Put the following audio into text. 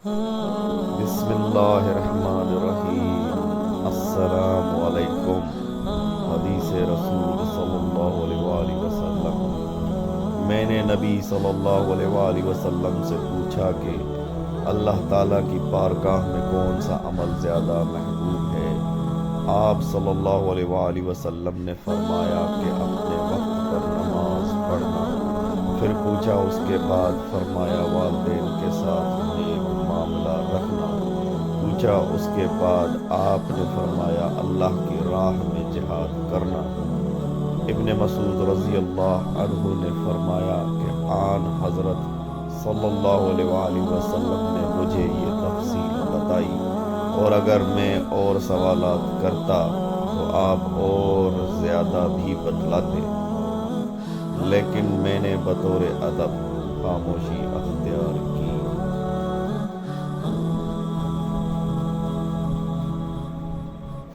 بسم اللہ الرحمن الرحیم۔ السلام علیکم۔ حدیث رسول صلی اللہ علیہ وآلہ وسلم۔ میں نے نبی صلی اللہ علیہ وآلہ وسلم سے پوچھا کہ اللہ تعالیٰ کی بارگاہ میں کون سا عمل زیادہ محبوب ہے؟ آپ صلی اللہ علیہ وآلہ وسلم نے فرمایا کہ اپنے وقت پر نماز پڑھنا۔ پھر پوچھا اس کے بعد؟ فرمایا والدین کے ساتھ نیک معاملہ رکھنا۔ پوچھا اس کے بعد؟ آپ نے فرمایا اللہ کی راہ میں جہاد کرنا۔ ابن مسعود رضی اللہ عنہ نے فرمایا کہ آن حضرت صلی اللہ علیہ وآلہ وسلم نے مجھے یہ تفصیل بتائی، اور اگر میں اور سوالات کرتا تو آپ اور زیادہ بھی بتلاتے، لیکن میں نے بطور ادب خاموشی